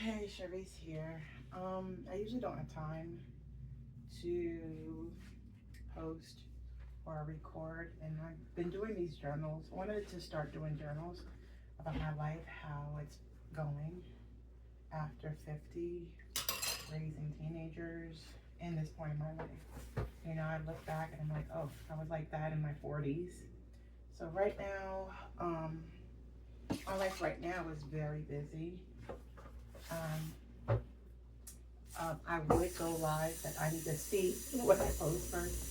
Hey, Cherise here. I usually don't have time to post or record, and I've been doing these journals. I wanted to start doing journals about my life, how it's going after 50, raising teenagers, in this point in my life. I look back and I'm like, oh, I was like that in my 40s. So right now, my life right now is very busy. I would go live, but I need to see what I post first.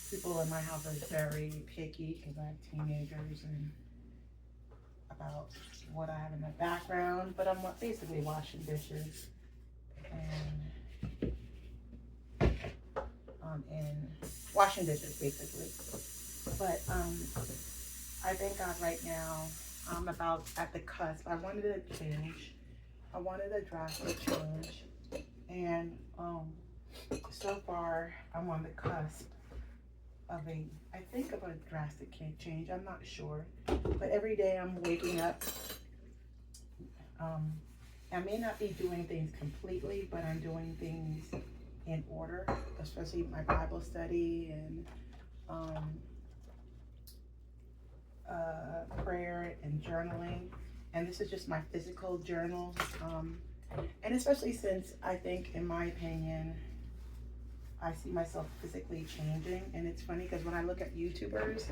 People in my house are very picky because I have teenagers and about what I have in the background, but I'm basically washing dishes and washing dishes basically. But I thank God right now I'm about at the cusp. I wanted a change. I wanted a drastic change, and so far I'm on the cusp of I think of a drastic change. I'm not sure, but every day I'm waking up. I may not be doing things completely, but I'm doing things in order, especially my Bible study and prayer and journaling. And this is just my physical journal. And especially since I think, in my opinion, I see myself physically changing. And it's funny because when I look at YouTubers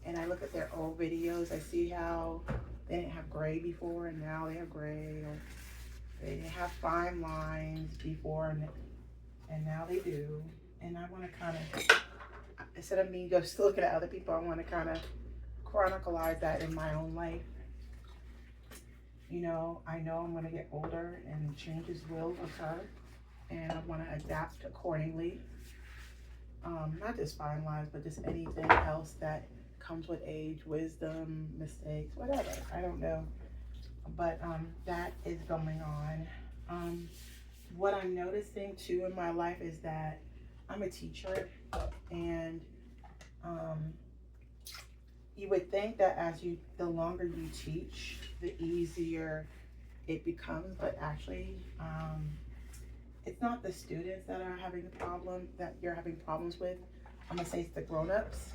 and I look at their old videos, I see how they didn't have gray before and now they have gray. Or they didn't have fine lines before and now they do. And I want to kind of, instead of me just looking at other people, I want to kind of chronicleize that in my own life. I know I'm going to get older and changes will occur, and I want to adapt accordingly. Not just fine lines, but just anything else that comes with age, wisdom, mistakes, whatever. I don't know. But that is going on. What I'm noticing too in my life is that I'm a teacher, and you would think that the longer you teach, the easier it becomes, but actually, it's not the students that are having the problem that you're having problems with. I'm gonna say it's the grown-ups,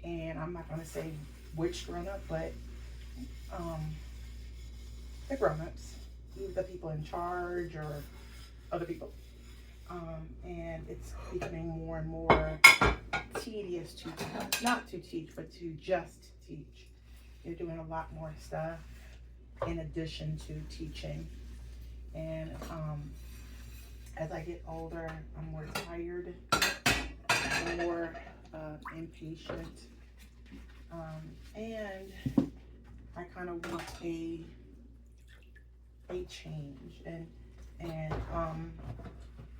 and I'm not gonna say which grown-up, but the grown-ups, the people in charge or other people, and it's becoming more and more tedious to not to teach, but to just teach. You're doing a lot more stuff in addition to teaching, and as I get older, I'm more tired, more impatient, and I kind of want a change, and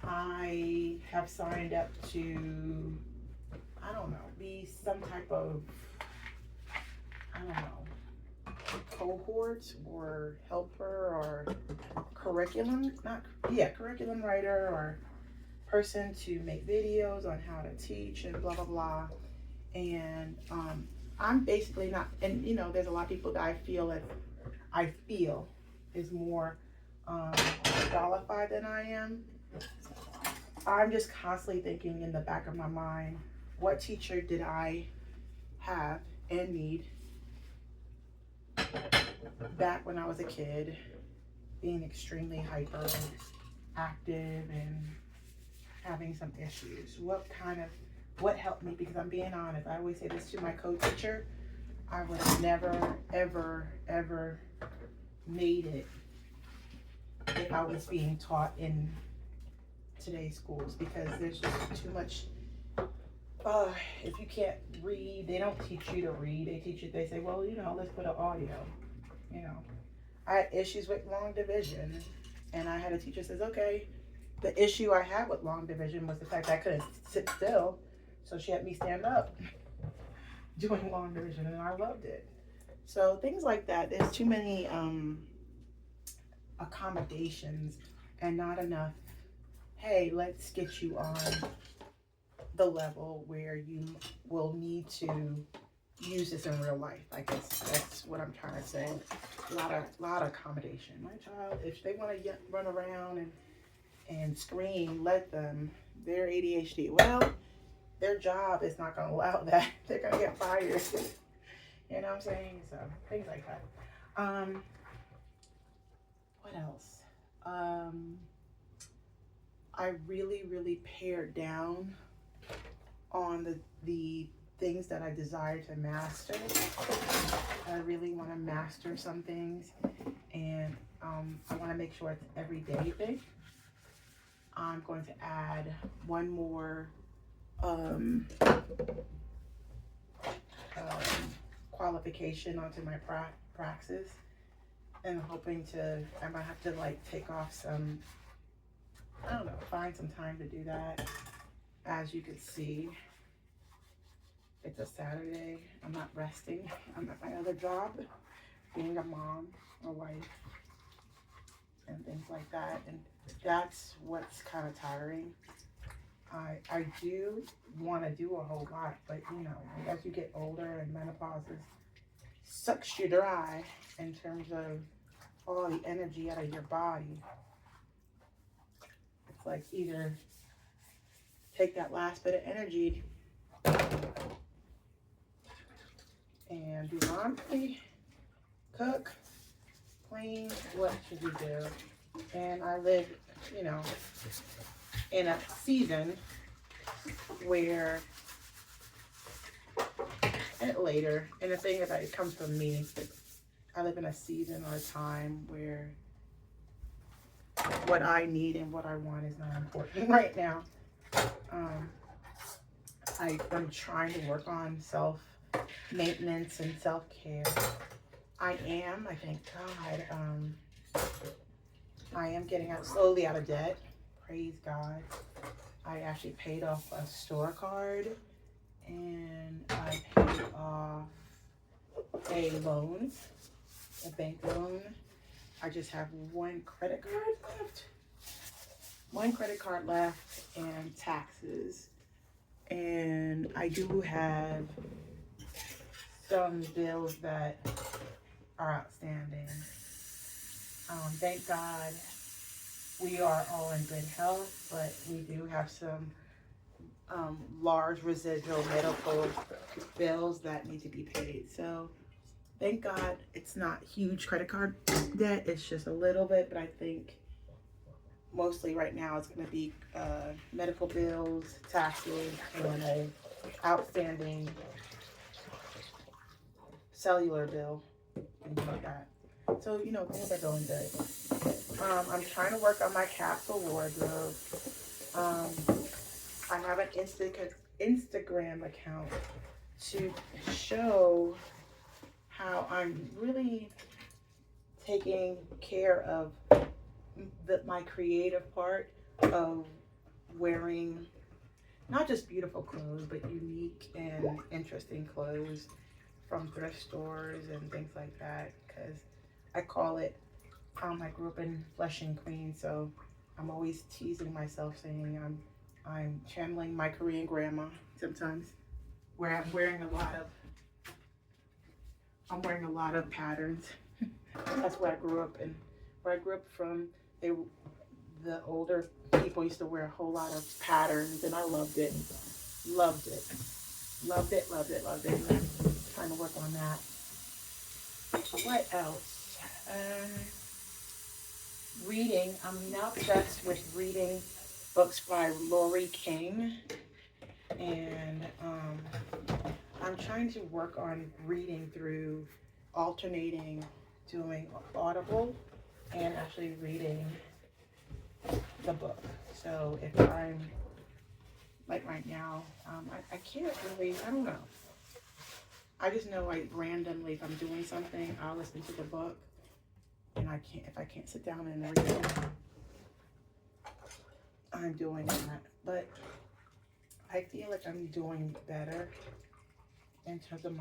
I have signed up to, I don't know, be some type of, I don't know, cohort or helper or curriculum writer or person to make videos on how to teach and blah blah blah. And I'm basically not, and there's a lot of people that I feel is more qualified than I am. I'm just constantly thinking in the back of my mind, what teacher did I have and need back when I was a kid, being extremely hyper active and having some issues? What helped me? Because I'm being honest, I always say this to my co-teacher, I would have never, ever, ever made it if I was being taught in today's schools, because there's just too much. If you can't read, they don't teach you to read. They say, well, let's put an audio. I had issues with long division, and I had a teacher says, okay, the issue I had with long division was the fact that I couldn't sit still, so she had me stand up doing long division, and I loved it. So things like that. There's too many accommodations and not enough, hey, let's get you on the level where you will need to use this in real life. I guess that's what I'm trying to say. lot of accommodation. My child, if they want to run around and scream, let them. They're ADHD. Well, their job is not going to allow that. They're going to get fired. You know what I'm saying? So things like that. What else? I really pared down on the things that I desire to master. I really want to master some things, and I want to make sure it's an everyday thing. I'm going to add one more qualification onto my praxis, and I'm hoping I might have to like take off some, I don't know, find some time to do that. As you can see, it's a Saturday. I'm not resting. I'm at my other job, being a mom, a wife, and things like that. And that's what's kind of tiring. I do want to do a whole lot, but you know, as you get older and menopause sucks you dry in terms of all the energy out of your body. It's like either take that last bit of energy and do laundry, cook, clean, what should you do? And I live, you know, in a season where, and later, and the thing about it comes from me, I live in a season or a time where what I need and what I want is not important right now. I'm trying to work on self-maintenance and self-care. I thank God, I am getting slowly out of debt. Praise God. I actually paid off a store card, and I paid off a loan, a bank loan. I just have one credit card left and taxes. And I do have some bills that are outstanding. Thank God we are all in good health, but we do have some large residual medical bills that need to be paid. So thank God it's not huge credit card debt. It's just a little bit, but I think mostly right now it's going to be medical bills, taxes, and a outstanding cellular bill, things like that. So, you know, things are going good. I'm trying to work on my capsule wardrobe. I have an Instagram account to show how I'm really taking care of my creative part of wearing not just beautiful clothes, but unique and interesting clothes from thrift stores and things like that. Because I call it, I grew up in Flushing, Queens, so I'm always teasing myself saying I'm channeling my Korean grandma sometimes, where I'm wearing a lot of patterns. That's where I grew up, and where I grew up from, the older people used to wear a whole lot of patterns, and I loved it. And I'm trying to work on that. What else? Reading. I'm now obsessed with reading books by Lori King, and I'm trying to work on reading through alternating, doing Audible and actually reading the book. So if I'm, like right now, I can't really, I don't know. I just know like randomly if I'm doing something, I'll listen to the book, and if I can't sit down and read it, I'm doing that. But I feel like I'm doing better in terms of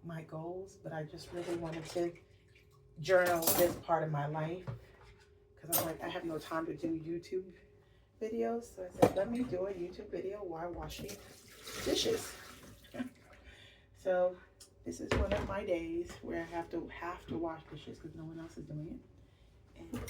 my goals, but I just really wanted to journal this part of my life, because I'm like, I have no time to do YouTube videos. So I said, let me do a YouTube video while washing dishes. So this is one of my days where I have to wash dishes because no one else is doing it. And